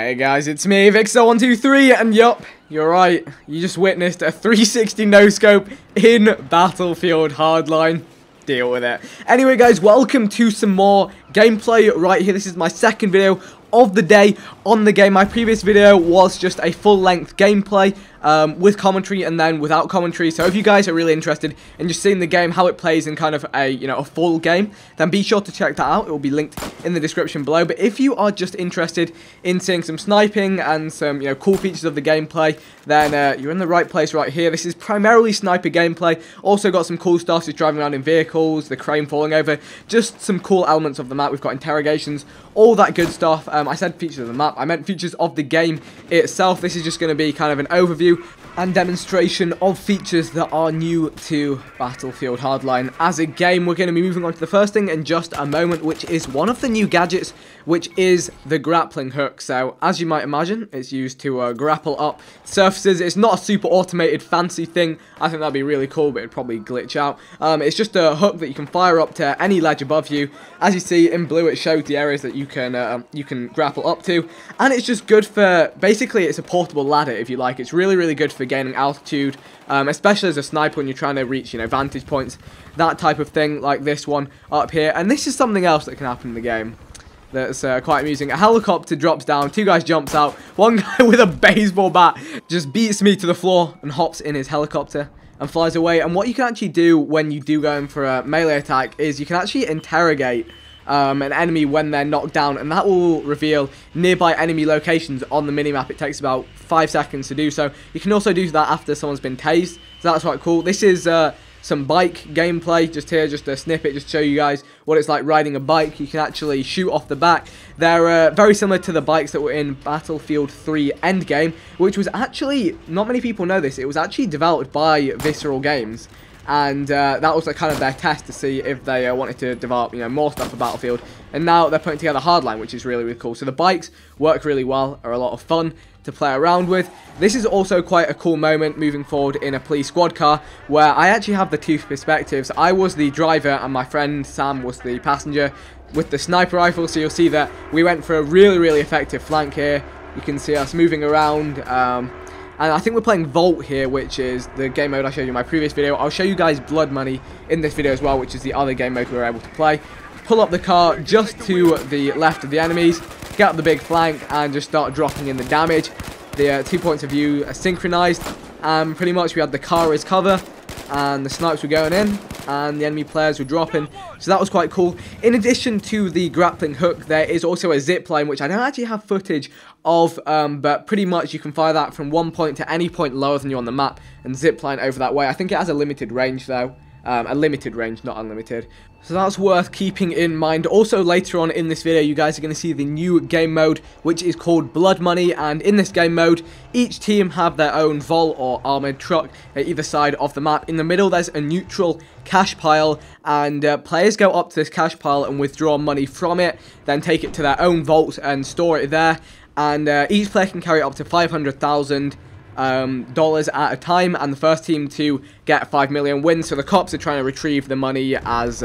Hey guys, it's me, Vixer123, and yup, you're right, you just witnessed a 360 no-scope in Battlefield Hardline. Deal with it. Anyway guys, welcome to some more gameplay right here. This is my second video of the day on the game. My previous video was just a full-length gameplay with commentary and then without commentary. So if you guys are really interested in just seeing the game, how it plays in kind of a, a full game, then be sure to check that out. It will be linked in the description below. But if you are just interested in seeing some sniping and some, cool features of the gameplay, then you're in the right place right here. This is primarily sniper gameplay. Also got some cool stuff, just driving around in vehicles, the crane falling over, just some cool elements of the map. We've got interrogations, all that good stuff. I said features of the map, I meant features of the game itself. This is just going to be kind of an overview and demonstration of features that are new to Battlefield Hardline as a game. We're going to be moving on to the first thing in just a moment, which is one of the new gadgets, which is the grappling hook. So, as you might imagine, it's used to grapple up surfaces. It's not a super automated fancy thing. I think that'd be really cool, but it'd probably glitch out. It's just a hook that you can fire up to any ledge above you. As you see in blue, it shows the areas that you can grapple up to, and it's just good for, basically it's a portable ladder if you like. It's really good for gaining altitude, especially as a sniper when you're trying to reach vantage points, that type of thing, like this one up here. And this is something else that can happen in the game that's quite amusing. A helicopter drops down, two guys jumps out, one guy with a baseball bat just beats me to the floor and hops in his helicopter and flies away. And what you can actually do when you do go in for a melee attack is you can actually interrogate an enemy when they're knocked down, and that will reveal nearby enemy locations on the minimap. It takes about 5 seconds to do so. You can also do that after someone's been tased, so that's quite cool. This is some bike gameplay just here, just a snippet, just to show you guys what it's like riding a bike. You can actually shoot off the back. They're very similar to the bikes that were in Battlefield 3 Endgame, which was actually, not many people know this, it was actually developed by Visceral Games. And that was kind of their test to see if they wanted to develop, more stuff for Battlefield. And now they're putting together Hardline, which is really cool. So the bikes work really well, are a lot of fun to play around with. This is also quite a cool moment moving forward in a police squad car, where I actually have the two perspectives. I was the driver and my friend Sam was the passenger with the sniper rifle. So you'll see that we went for a really effective flank here. You can see us moving around. And I think we're playing Vault here, which is the game mode I showed you in my previous video. I'll show you guys Blood Money in this video as well, which is the other game mode we were able to play. Pull up the car just to the left of the enemies, get up the big flank, and just start dropping in the damage. The 2 points of view are synchronized, and pretty much we had the car as cover, and the snipes were going in, and the enemy players were dropping. So that was quite cool. In addition to the grappling hook, there is also a zipline, which I don't actually have footage of, but pretty much you can fire that from one point to any point lower than you on the map and zipline over that way. I think it has a limited range though. A limited range, not unlimited. So that's worth keeping in mind. Also, later on in this video, you guys are going to see the new game mode, which is called Blood Money. And in this game mode, each team have their own Vol or armored truck at either side of the map. In the middle, there's a neutral cash pile, and players go up to this cash pile and withdraw money from it, then take it to their own vaults and store it there. And each player can carry up to $500,000 at a time, and the first team to get 5 million wins. So the cops are trying to retrieve the money as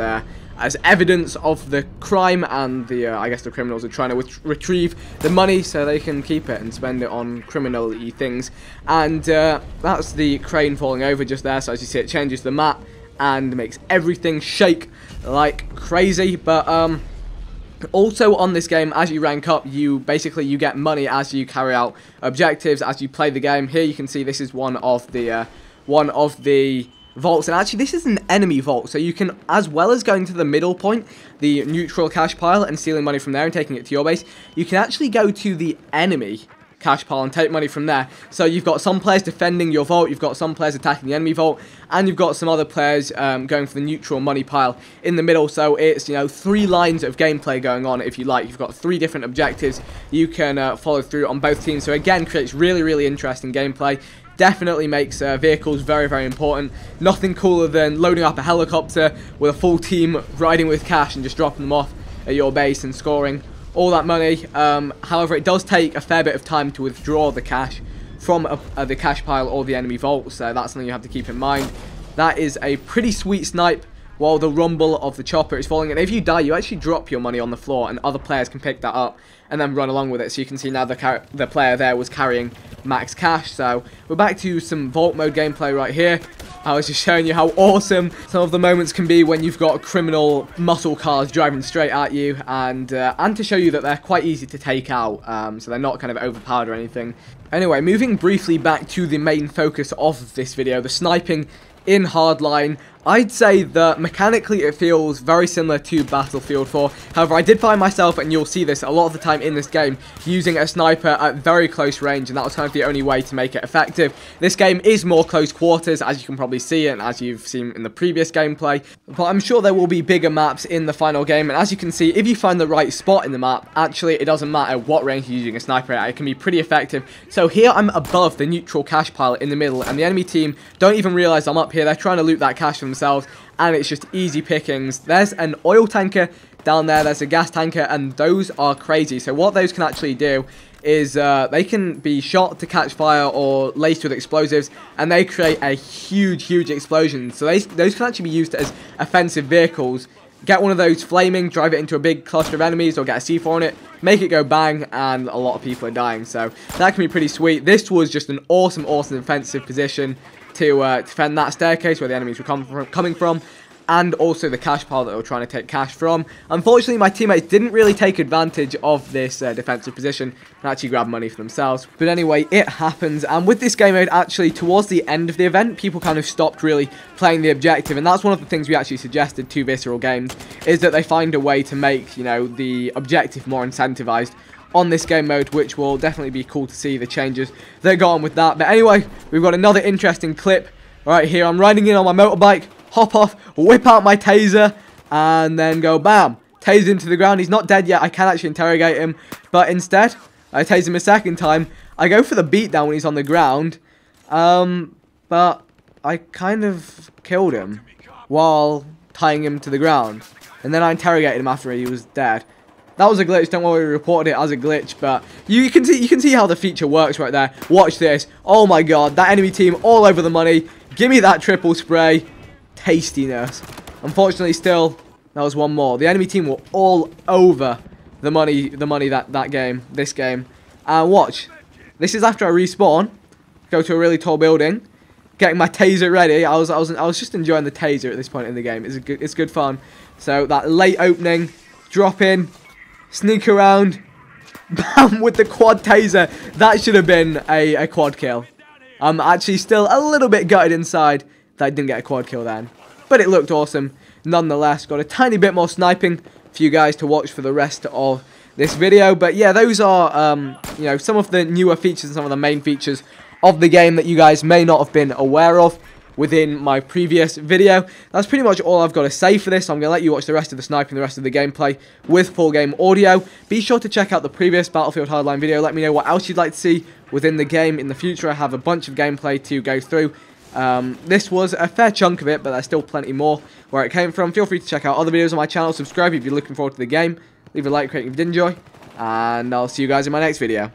evidence of the crime, and the I guess the criminals are trying to retrieve the money so they can keep it and spend it on criminal-y things. And that's the crane falling over just there. So as you see, it changes the map and makes everything shake like crazy. But also on this game, as you rank up, you get money as you carry out objectives, as you play the game. Here you can see this is one of the vaults, and actually this is an enemy vault, so you can, as well as going to the middle point, the neutral cash pile, and stealing money from there and taking it to your base, you can actually go to the enemy cash pile and take money from there. So you've got some players defending your vault, you've got some players attacking the enemy vault, and you've got some other players going for the neutral money pile in the middle. So it's 3 lines of gameplay going on, if you like. You've got 3 different objectives you can follow through on both teams. So again, creates really interesting gameplay. Definitely makes vehicles very important. Nothing cooler than loading up a helicopter with a full team riding with cash and just dropping them off at your base and scoring all that money. However, it does take a fair bit of time to withdraw the cash from the cash pile or the enemy vault, so that's something you have to keep in mind. That is a pretty sweet snipe while the rumble of the chopper is falling. And if you die, you actually drop your money on the floor, and other players can pick that up and then run along with it. So you can see now the player there was carrying max cash. So we're back to some vault mode gameplay right here. I was just showing you how awesome some of the moments can be when you've got criminal muscle cars driving straight at you, and to show you that they're quite easy to take out, so they're not kind of overpowered or anything. Anyway, moving briefly back to the main focus of this video, the sniping in Hardline. I'd say that mechanically it feels very similar to Battlefield 4. However, I did find myself, and you'll see this a lot of the time in this game, using a sniper at very close range, and that was kind of the only way to make it effective. This game is more close quarters, as you can probably see, and as you've seen in the previous gameplay, but I'm sure there will be bigger maps in the final game. And as you can see, if you find the right spot in the map, actually it doesn't matter what range you're using a sniper at, it can be pretty effective. So here I'm above the neutral cash pile in the middle, and the enemy team don't even realize I'm up here. They're trying to loot that cash themselves, and it's just easy pickings. There's an oil tanker down there, there's a gas tanker, and those are crazy. So what those can actually do is they can be shot to catch fire or laced with explosives, and they create a huge explosion. So those can actually be used as offensive vehicles. Get one of those flaming, drive it into a big cluster of enemies, or get a C4 on it, make it go bang, and a lot of people are dying. So that can be pretty sweet. This was just an awesome defensive position to defend that staircase where the enemies were coming from, and also the cash pile that they were trying to take cash from. Unfortunately, my teammates didn't really take advantage of this defensive position and actually grab money for themselves. But anyway, it happens, and with this game mode, actually, towards the end of the event, people kind of stopped really playing the objective, and that's one of the things we actually suggested to Visceral Games, is that they find a way to make, you know, the objective more incentivized on this game mode, which will definitely be cool to see the changes that got on with that. But anyway, we've got another interesting clip right here. I'm riding in on my motorbike, hop off, whip out my taser, and then go bam, tase him to the ground. He's not dead yet. I can actually interrogate him, but instead I tase him a second time. I go for the beatdown when he's on the ground, but I kind of killed him while tying him to the ground, and then I interrogated him after he was dead. That was a glitch. Don't worry, we reported it as a glitch, but you can see how the feature works right there. Watch this. Oh my god, that enemy team all over the money. Give me that triple spray. Tastiness. Unfortunately, still, that was one more. The enemy team were all over the money this game. And watch. This is after I respawn, go to a really tall building, getting my taser ready. I was just enjoying the taser at this point in the game. It's good fun. So that late opening, drop in, sneak around, bam, with the quad taser. That should have been a quad kill. I'm actually still a little bit gutted inside that I didn't get a quad kill then, but it looked awesome nonetheless. Got a tiny bit more sniping for you guys to watch for the rest of this video. But yeah, those are you know, some of the newer features and some of the main features of the game that you guys may not have been aware of within my previous video. That's pretty much all I've got to say for this. I'm going to let you watch the rest of the sniping, the rest of the gameplay with full game audio. Be sure to check out the previous Battlefield Hardline video. Let me know what else you'd like to see within the game in the future. I have a bunch of gameplay to go through. This was a fair chunk of it, but there's still plenty more where it came from. Feel free to check out other videos on my channel. Subscribe if you're looking forward to the game. Leave a like, rate if you did enjoy. And I'll see you guys in my next video.